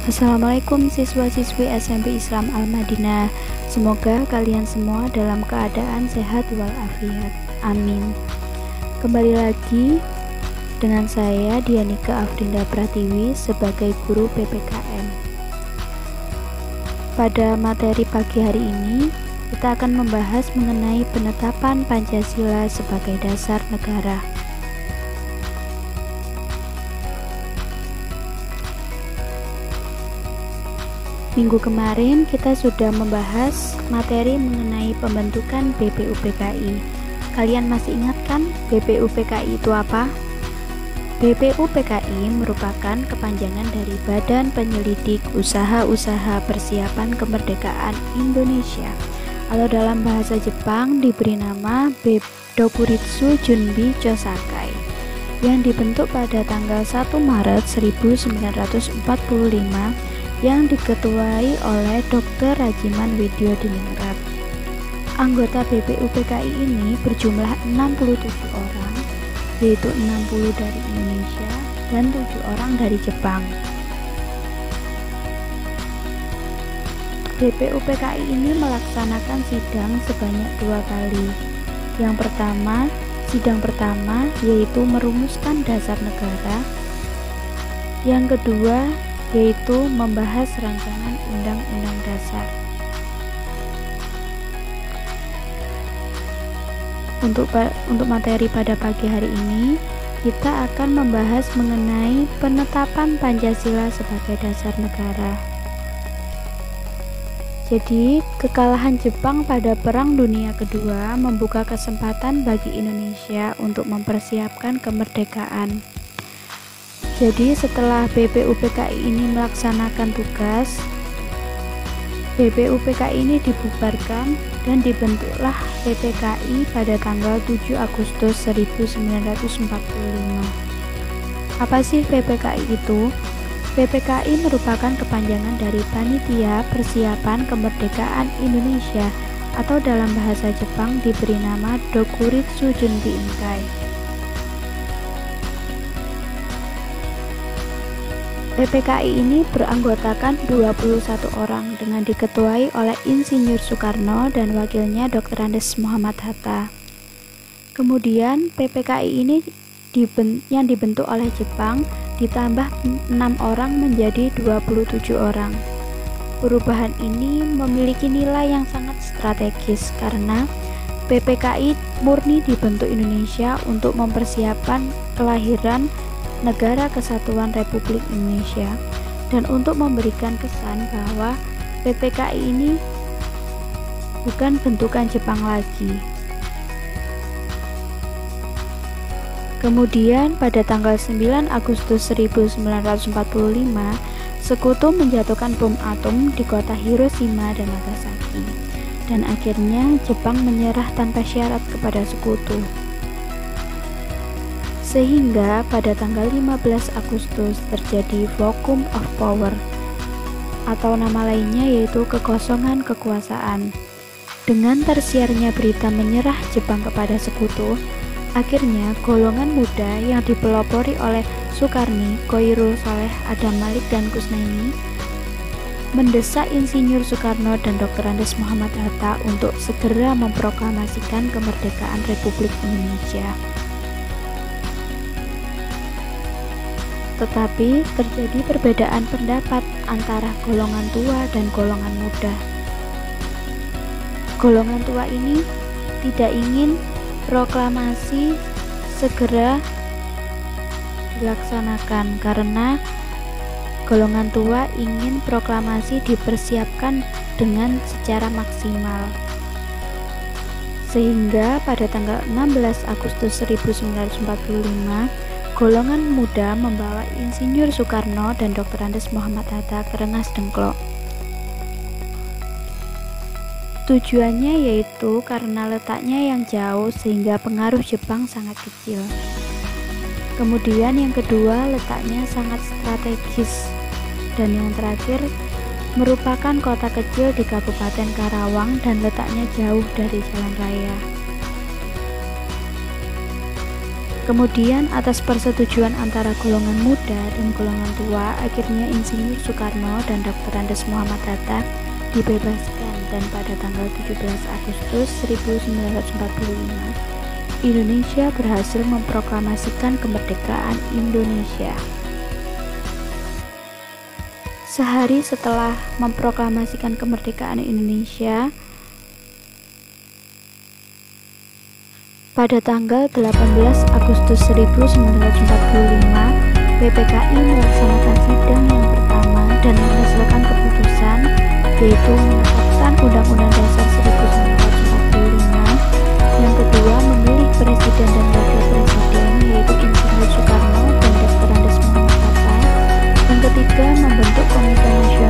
Assalamualaikum siswa-siswi SMP Islam Al-Madinah. Semoga kalian semua dalam keadaan sehat walafiat. Amin. Kembali lagi dengan saya Dianika Afrinda Pratiwi sebagai guru PPKN. Pada materi pagi hari ini, kita akan membahas mengenai penetapan Pancasila sebagai dasar negara. Minggu kemarin kita sudah membahas materi mengenai pembentukan BPUPKI. Kalian masih ingat kan BPUPKI itu apa? BPUPKI merupakan kepanjangan dari Badan Penyelidik Usaha-Usaha Persiapan Kemerdekaan Indonesia, atau dalam bahasa Jepang diberi nama Dokuritsu Junbi Chosakai, yang dibentuk pada tanggal 1 Maret 1945 yang diketuai oleh Dr. Rajiman Widyodiningrat. Anggota BPUPKI ini berjumlah 67 orang, yaitu 60 dari Indonesia dan 7 orang dari Jepang. BPUPKI ini melaksanakan sidang sebanyak 2 kali. Yang pertama, sidang pertama yaitu merumuskan dasar negara. Yang kedua, yaitu membahas rancangan undang-undang dasar. Untuk materi pada pagi hari ini, kita akan membahas mengenai penetapan Pancasila sebagai dasar negara. Jadi, kekalahan Jepang pada Perang Dunia Kedua membuka kesempatan bagi Indonesia untuk mempersiapkan kemerdekaan. Jadi setelah BPUPKI ini melaksanakan tugas, BPUPKI ini dibubarkan dan dibentuklah PPKI pada tanggal 7 Agustus 1945. Apa sih PPKI itu? PPKI merupakan kepanjangan dari Panitia Persiapan Kemerdekaan Indonesia, atau dalam bahasa Jepang diberi nama Dokuritsu Junbi Inkai. PPKI ini beranggotakan 21 orang dengan diketuai oleh Insinyur Soekarno dan wakilnya Dr. Andes Muhammad Hatta. Kemudian PPKI ini yang dibentuk oleh Jepang ditambah 6 orang menjadi 27 orang. Perubahan ini memiliki nilai yang sangat strategis karena PPKI murni dibentuk Indonesia untuk mempersiapkan kelahiran Negara Kesatuan Republik Indonesia, dan untuk memberikan kesan bahwa PPKI ini bukan bentukan Jepang lagi. Kemudian pada tanggal 9 Agustus 1945, Sekutu menjatuhkan bom atom di kota Hiroshima dan Nagasaki, dan akhirnya Jepang menyerah tanpa syarat kepada Sekutu. Sehingga pada tanggal 15 Agustus terjadi vacuum of power, atau nama lainnya yaitu kekosongan kekuasaan. Dengan tersiarnya berita menyerah Jepang kepada Sekutu, akhirnya golongan muda yang dipelopori oleh Soekarni, Khairul Saleh, Adam Malik, dan Kusnaini mendesak Insinyur Soekarno dan Dr. Andes Muhammad Hatta untuk segera memproklamasikan kemerdekaan Republik Indonesia. Tetapi terjadi perbedaan pendapat antara golongan tua dan golongan muda. Golongan tua ini tidak ingin proklamasi segera dilaksanakan karena golongan tua ingin proklamasi dipersiapkan dengan secara maksimal. Sehingga pada tanggal 16 Agustus 1945, golongan muda membawa Insinyur Soekarno dan Dr. Andes Muhammad Hatta ke Rengas Dengklok. Tujuannya yaitu karena letaknya yang jauh sehingga pengaruh Jepang sangat kecil. Kemudian yang kedua, letaknya sangat strategis. Dan yang terakhir, merupakan kota kecil di Kabupaten Karawang dan letaknya jauh dari jalan raya. Kemudian atas persetujuan antara golongan muda dan golongan tua, akhirnya Insinyur Soekarno dan Dr. Andes Muhammad Hatta dibebaskan, dan pada tanggal 17 Agustus 1945 Indonesia berhasil memproklamasikan kemerdekaan Indonesia. Sehari setelah memproklamasikan kemerdekaan Indonesia, pada tanggal 18 Agustus 1945, PPKI melaksanakan sidang yang pertama dan menghasilkan keputusan, yaitu menetapkan Undang-Undang Dasar 1945. Yang kedua, memilih presiden dan wakil presiden, yaitu Insinyur Soekarno dan Dr. Andes Muhammad Hatta. Yang ketiga, membentuk Komite Nasional